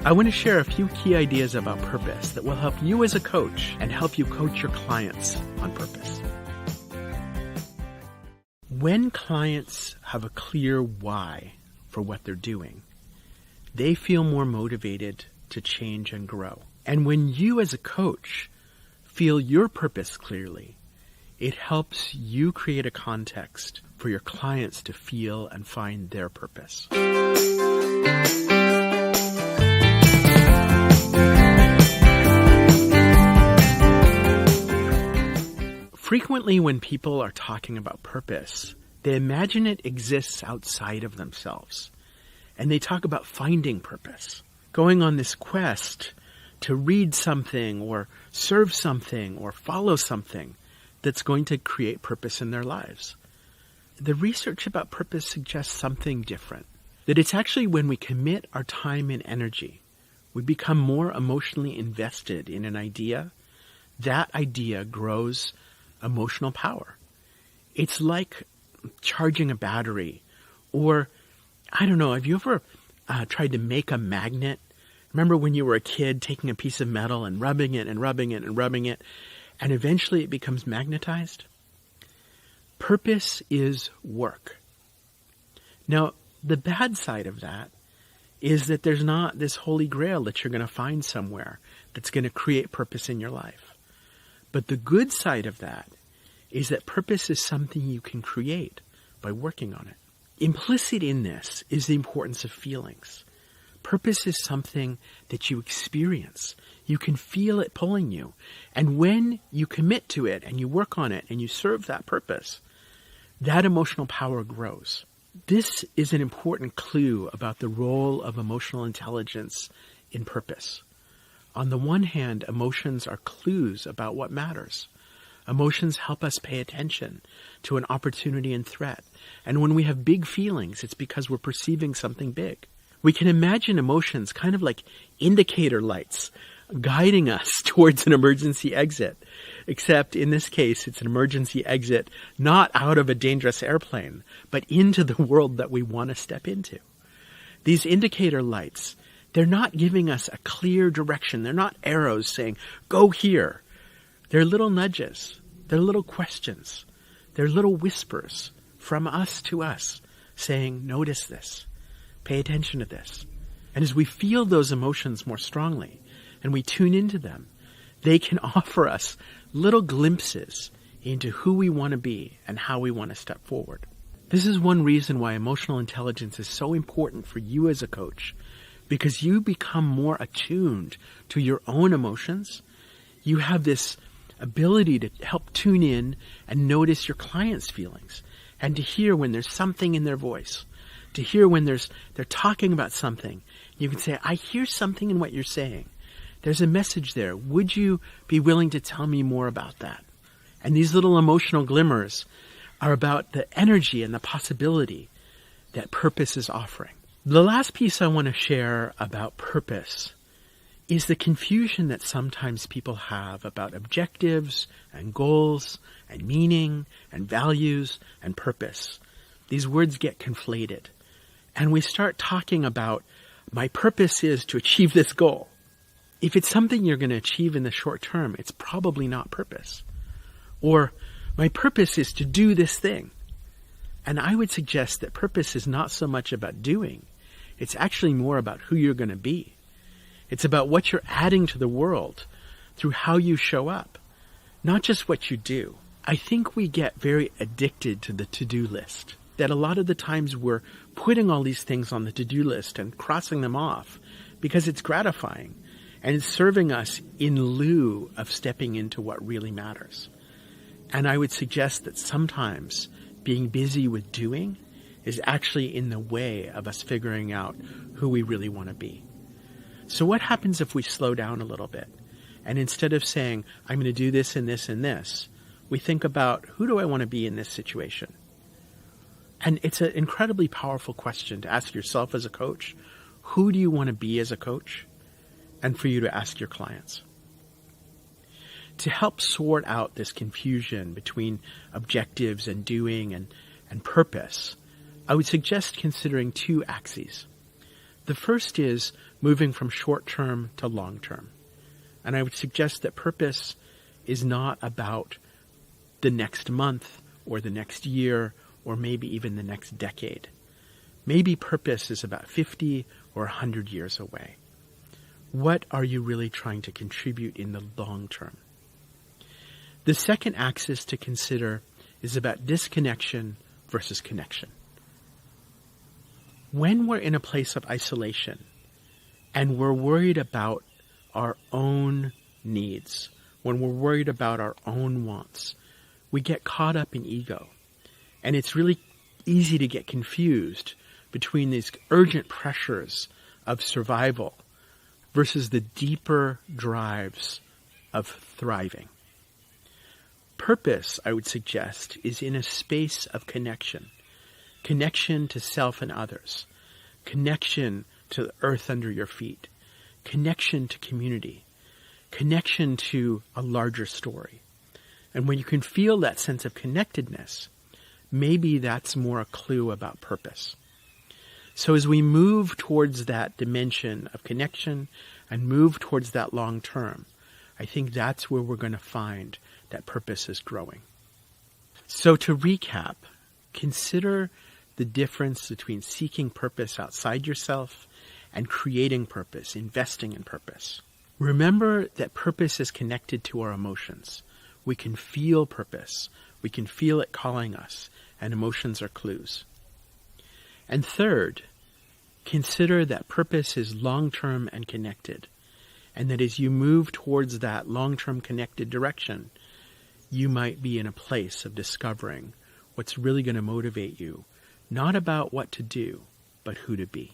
I want to share a few key ideas about purpose that will help you as a coach and help you coach your clients on purpose. When clients have a clear why for what they're doing, they feel more motivated to change and grow. And when you as a coach feel your purpose clearly, it helps you create a context for your clients to feel and find their purpose. Frequently when people are talking about purpose, they imagine it exists outside of themselves. And they talk about finding purpose, going on this quest to read something or serve something or follow something that's going to create purpose in their lives. The research about purpose suggests something different, that it's actually when we commit our time and energy, we become more emotionally invested in an idea, that idea grows emotional power. It's like charging a battery, or I don't know, have you ever tried to make a magnet? Remember when you were a kid taking a piece of metal and rubbing it and rubbing it and rubbing it, and eventually it becomes magnetized? Purpose is work. Now, the bad side of that is that there's not this holy grail that you're going to find somewhere that's going to create purpose in your life. But the good side of that is that purpose is something you can create by working on it. Implicit in this is the importance of feelings. Purpose is something that you experience. You can feel it pulling you. And when you commit to it and you work on it and you serve that purpose, that emotional power grows. This is an important clue about the role of emotional intelligence in purpose. On the one hand, emotions are clues about what matters. Emotions help us pay attention to an opportunity and threat. And when we have big feelings, it's because we're perceiving something big. We can imagine emotions kind of like indicator lights guiding us towards an emergency exit. Except in this case, it's an emergency exit not out of a dangerous airplane, but into the world that we want to step into. These indicator lights, they're not giving us a clear direction. They're not arrows saying, go here. They're little nudges. They're little questions. They're little whispers from us to us saying, notice this. Pay attention to this. And as we feel those emotions more strongly and we tune into them, they can offer us little glimpses into who we want to be and how we want to step forward. This is one reason why emotional intelligence is so important for you as a coach, because you become more attuned to your own emotions. You have this ability to help tune in and notice your clients' feelings, and to hear when there's something in their voice, to hear when they're talking about something. You can say, I hear something in what you're saying. There's a message there. Would you be willing to tell me more about that? And these little emotional glimmers are about the energy and the possibility that purpose is offering. The last piece I want to share about purpose is the confusion that sometimes people have about objectives and goals and meaning and values and purpose. These words get conflated. And we start talking about, my purpose is to achieve this goal. If it's something you're going to achieve in the short term, it's probably not purpose. Or, my purpose is to do this thing. And I would suggest that purpose is not so much about doing. It's actually more about who you're going to be. It's about what you're adding to the world through how you show up, not just what you do. I think we get very addicted to the to-do list, that a lot of the times we're putting all these things on the to-do list and crossing them off because it's gratifying and it's serving us in lieu of stepping into what really matters. And I would suggest that sometimes being busy with doing is actually in the way of us figuring out who we really want to be. So what happens if we slow down a little bit? And instead of saying, I'm going to do this and this and this, we think about, who do I want to be in this situation? And it's an incredibly powerful question to ask yourself as a coach. Who do you want to be as a coach? And for you to ask your clients. To help sort out this confusion between objectives and doing and purpose, I would suggest considering two axes. The first is moving from short-term to long-term. And I would suggest that purpose is not about the next month or the next year or maybe even the next decade. Maybe purpose is about 50 or 100 years away. What are you really trying to contribute in the long term? The second axis to consider is about disconnection versus connection. When we're in a place of isolation and we're worried about our own needs, when we're worried about our own wants, we get caught up in ego. And it's really easy to get confused between these urgent pressures of survival versus the deeper drives of thriving. Purpose, I would suggest, is in a space of connection. Connection to self and others. Connection to the earth under your feet. Connection to community. Connection to a larger story. And when you can feel that sense of connectedness, maybe that's more a clue about purpose. So as we move towards that dimension of connection and move towards that long term, I think that's where we're going to find that purpose is growing. So to recap, consider the difference between seeking purpose outside yourself and creating purpose, investing in purpose. Remember that purpose is connected to our emotions. We can feel purpose. We can feel it calling us, and emotions are clues. And third, consider that purpose is long-term and connected, and that as you move towards that long-term connected direction, you might be in a place of discovering what's really going to motivate you, not about what to do, but who to be.